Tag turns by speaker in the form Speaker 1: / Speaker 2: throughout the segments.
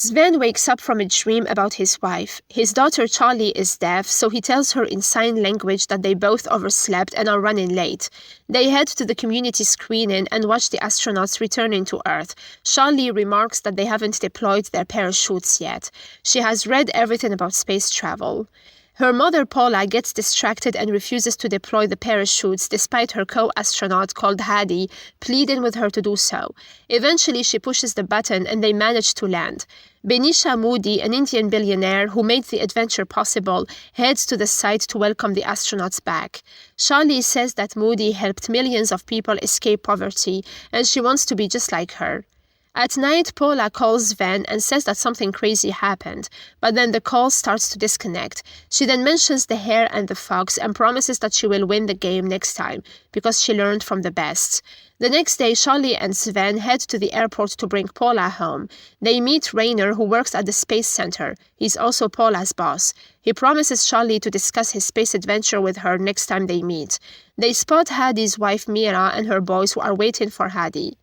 Speaker 1: Sven wakes up from a dream about his wife. His daughter Charlie is deaf, so he tells her in sign language that they both overslept and are running late. They head to the community screening and watch the astronauts returning to Earth. Charlie remarks that they haven't deployed their parachutes yet. She has read everything about space travel. Her mother Paula gets distracted and refuses to deploy the parachutes despite her co-astronaut called Hadi pleading with her to do so. Eventually she pushes the button and they manage to land. Benisha Modi, an Indian billionaire who made the adventure possible, heads to the site to welcome the astronauts back. Charlie says that Modi helped millions of people escape poverty and she wants to be just like her. At night, Paula calls Sven and says that something crazy happened, but then the call starts to disconnect. She then mentions the hare and the fox and promises that she will win the game next time, because she learned from the best. The next day, Charlie and Sven head to the airport to bring Paula home. They meet Rainer, who works at the Space Center. He's also Paula's boss. He promises Charlie to discuss his space adventure with her next time they meet. They spot Hadi's wife Mira and her boys who are waiting for Hadi.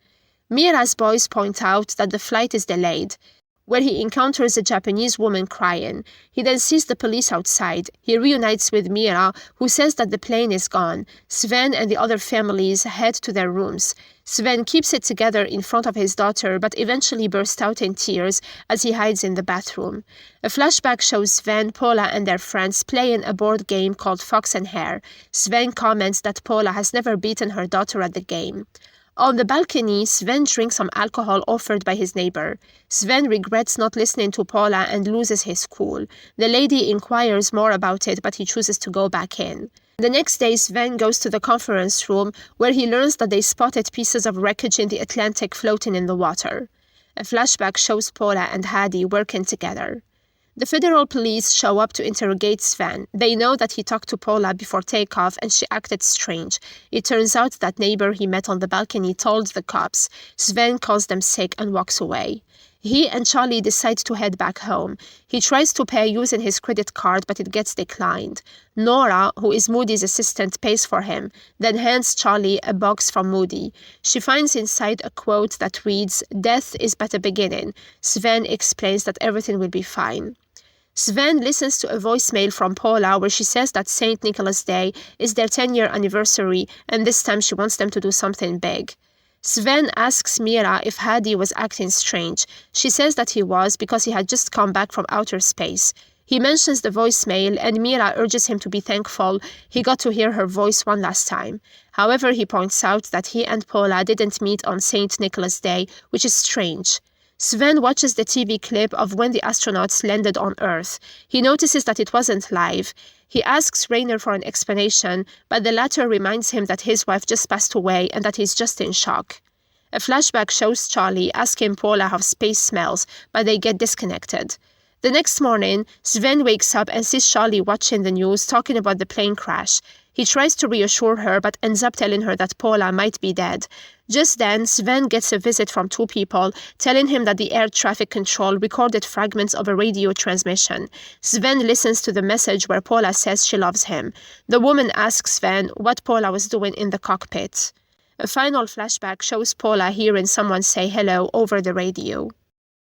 Speaker 1: Mira's boys point out that the flight is delayed, where he encounters a Japanese woman crying. He then sees the police outside. He reunites with Mira, who says that the plane is gone. Sven and the other families head to their rooms. Sven keeps it together in front of his daughter, but eventually bursts out in tears as he hides in the bathroom. A flashback shows Sven, Paula, and their friends playing a board game called Fox and Hare. Sven comments that Paula has never beaten her daughter at the game. On the balcony, Sven drinks some alcohol offered by his neighbor. Sven regrets not listening to Paula and loses his cool. The lady inquires more about it, but he chooses to go back in. The next day, Sven goes to the conference room, where he learns that they spotted pieces of wreckage in the Atlantic floating in the water. A flashback shows Paula and Hadi working together. The federal police show up to interrogate Sven. They know that he talked to Paula before takeoff and she acted strange. It turns out that neighbor he met on the balcony told the cops. Sven calls them sick and walks away. He and Charlie decide to head back home. He tries to pay using his credit card, but it gets declined. Nora, who is Moody's assistant, pays for him, then hands Charlie a box from Moody. She finds inside a quote that reads, "Death is but a beginning." Sven explains that everything will be fine. Sven listens to a voicemail from Paula where she says that St. Nicholas Day is their 10-year anniversary and this time she wants them to do something big. Sven asks Mira if Hadi was acting strange. She says that he was because he had just come back from outer space. He mentions the voicemail and Mira urges him to be thankful he got to hear her voice one last time. However, he points out that he and Paula didn't meet on St. Nicholas Day, which is strange. Sven watches the TV clip of when the astronauts landed on Earth. He notices that it wasn't live. He asks Rainer for an explanation, but the latter reminds him that his wife just passed away and that he's just in shock. A flashback shows Charlie asking Paula how space smells, but they get disconnected. The next morning, Sven wakes up and sees Charlie watching the news talking about the plane crash. He tries to reassure her but ends up telling her that Paula might be dead. Just then, Sven gets a visit from two people, telling him that the air traffic control recorded fragments of a radio transmission. Sven listens to the message where Paula says she loves him. The woman asks Sven what Paula was doing in the cockpit. A final flashback shows Paula hearing someone say hello over the radio.